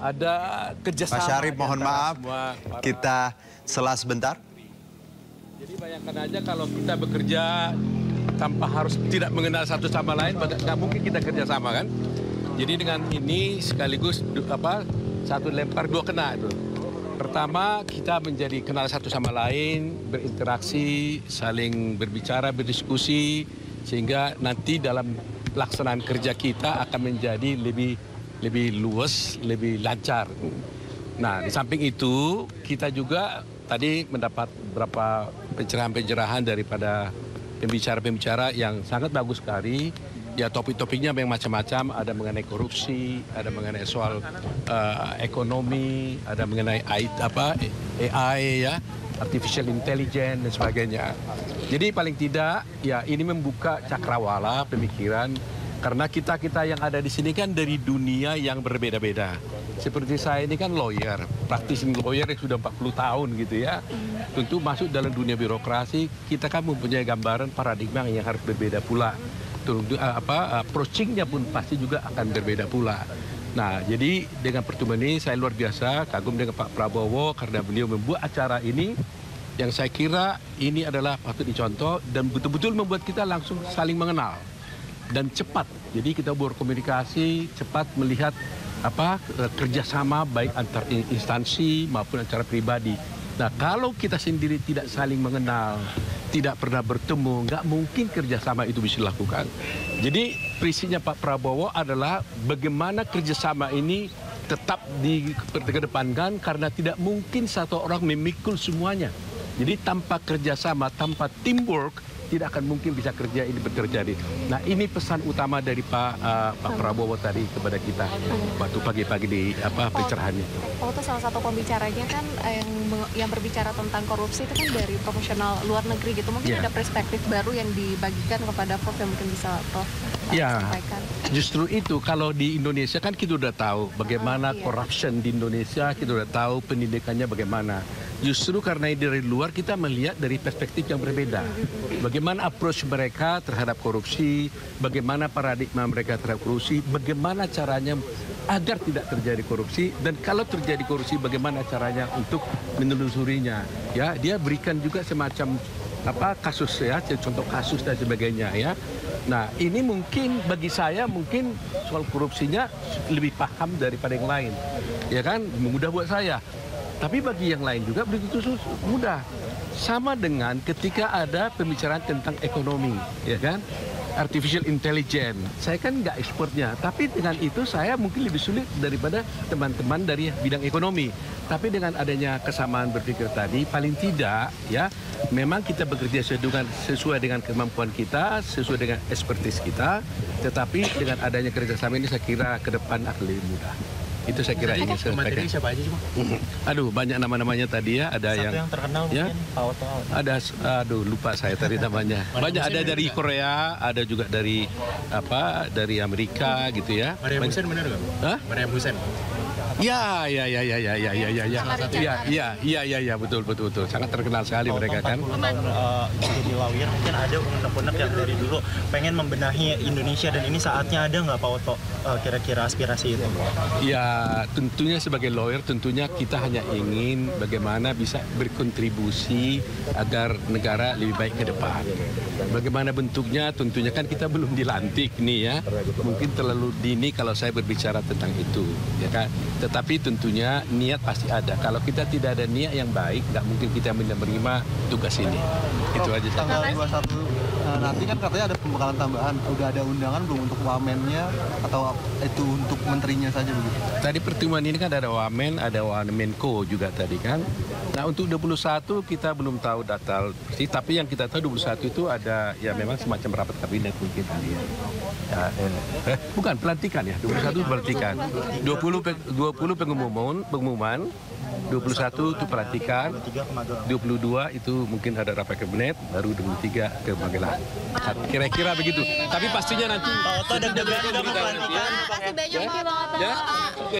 ada kerjasama. Pak Syarif, mohon maaf, kita sela sebentar. Jadi bayangkan aja kalau kita bekerja tanpa harus tidak mengenal satu sama lain, nggak mungkin kita kerjasama kan. Jadi dengan ini sekaligus satu lempar dua kena itu. Pertama, kita menjadi kenal satu sama lain, berinteraksi, saling berbicara, berdiskusi, sehingga nanti dalam pelaksanaan kerja kita akan menjadi lebih luas, lebih lancar. Nah, di samping itu, kita juga tadi mendapat beberapa pencerahan-pencerahan daripada pembicara-pembicara yang sangat bagus sekali. Ya, topik-topiknya memang macam-macam, ada mengenai korupsi, ada mengenai soal ekonomi, ada mengenai AI ya, artificial intelligence dan sebagainya. Jadi paling tidak ya ini membuka cakrawala pemikiran karena kita yang ada di sini kan dari dunia yang berbeda-beda. Seperti saya ini kan lawyer, praktisi lawyer yang sudah 40 tahun gitu ya. Tentu masuk dalam dunia birokrasi, kita kan mempunyai gambaran paradigma yang harus berbeda pula. Approaching-nya pun pasti juga akan berbeda pula. Nah, jadi dengan pertemuan ini saya luar biasa kagum dengan Pak Prabowo karena beliau membuat acara ini yang saya kira ini adalah patut dicontoh dan betul-betul membuat kita langsung saling mengenal dan cepat. Jadi kita berkomunikasi cepat melihat kerjasama baik antar instansi maupun antara pribadi. Nah, kalau kita sendiri tidak saling mengenal, tidak pernah bertemu, nggak mungkin kerjasama itu bisa dilakukan. Jadi prinsipnya Pak Prabowo adalah bagaimana kerjasama ini tetap dikedepankan karena tidak mungkin satu orang memikul semuanya. Jadi tanpa kerjasama, tanpa teamwork, tidak akan mungkin bisa kerja ini terjadi. Nah, ini pesan utama dari Pak Prabowo tadi kepada kita waktu pagi-pagi di pencerahannya. Oh, itu salah satu pembicaranya kan yang berbicara tentang korupsi itu kan dari profesional luar negeri gitu. Mungkin ada perspektif baru yang dibagikan kepada Prof yang mungkin bisa Prof sampaikan. Justru itu kalau di Indonesia kan kita udah tahu bagaimana corruption di Indonesia, kita udah tahu pendidikannya bagaimana. Justru karena dari luar kita melihat dari perspektif yang berbeda. Bagaimana approach mereka terhadap korupsi, bagaimana paradigma mereka terhadap korupsi, bagaimana caranya agar tidak terjadi korupsi, dan kalau terjadi korupsi bagaimana caranya untuk menelusurinya. Ya, dia berikan juga semacam kasus ya, contoh kasus dan sebagainya ya. Nah, ini mungkin bagi saya mungkin soal korupsinya lebih paham daripada yang lain. Ya kan, mudah buat saya. Tapi bagi yang lain juga begitu mudah. Sama dengan ketika ada pembicaraan tentang ekonomi, ya kan? Artificial intelligence. Saya kan nggak ekspornya, tapi dengan itu saya mungkin lebih sulit daripada teman-teman dari bidang ekonomi. Tapi dengan adanya kesamaan berpikir tadi, paling tidak ya, memang kita bekerja sesuai dengan kemampuan kita, sesuai dengan expertise kita, tetapi dengan adanya kerjasama ini saya kira ke depan akan lebih mudah. Itu saya kira ingin saya sampaikan. Siapa aja sih, Bang? Aduh, banyak nama-namanya tadi ya. Ada yang terkenal ya, mungkin Pak Oto. Ada, lupa saya tadi namanya. Banyak ada dari Korea, ada juga dari Amerika gitu ya. Maria Hussein benar nggak? Hah? Maria Hussein. Ya, betul, sangat terkenal sekali mereka kan. Jadi lawyer mungkin ada unek-unek yang dari dulu pengen membenahi Indonesia dan ini saatnya ada nggak Pak Oto kira-kira aspirasi itu? Ya, tentunya sebagai lawyer tentunya kita hanya ingin bagaimana bisa berkontribusi agar negara lebih baik ke depan. Bagaimana bentuknya tentunya kan kita belum dilantik nih ya. Mungkin terlalu dini kalau saya berbicara tentang itu, ya kan. Tetapi tentunya niat pasti ada. Kalau kita tidak ada niat yang baik, nggak mungkin kita menerima tugas ini. Itu aja. Tanggal 21 nanti kan katanya ada pembekalan tambahan. Udah ada undangan belum untuk wamennya atau itu untuk menterinya saja begitu? Tadi pertemuan ini kan ada wamen, ada wamenko juga tadi kan. Nah, untuk 21 kita belum tahu data sih, tapi yang kita tahu 21 itu ada ya memang semacam rapat kabinet mungkin tadi ya. Bukan pelantikan ya, 21 pelantikan. 20 pengumuman, 21 itu pelantikan, 22 itu mungkin ada rapat kabinet, baru 23 ke Magelang. Kira-kira begitu. Tapi pastinya nanti. Pak Oto ada berita pelantikan. Terima kasih banyak Pak Oto.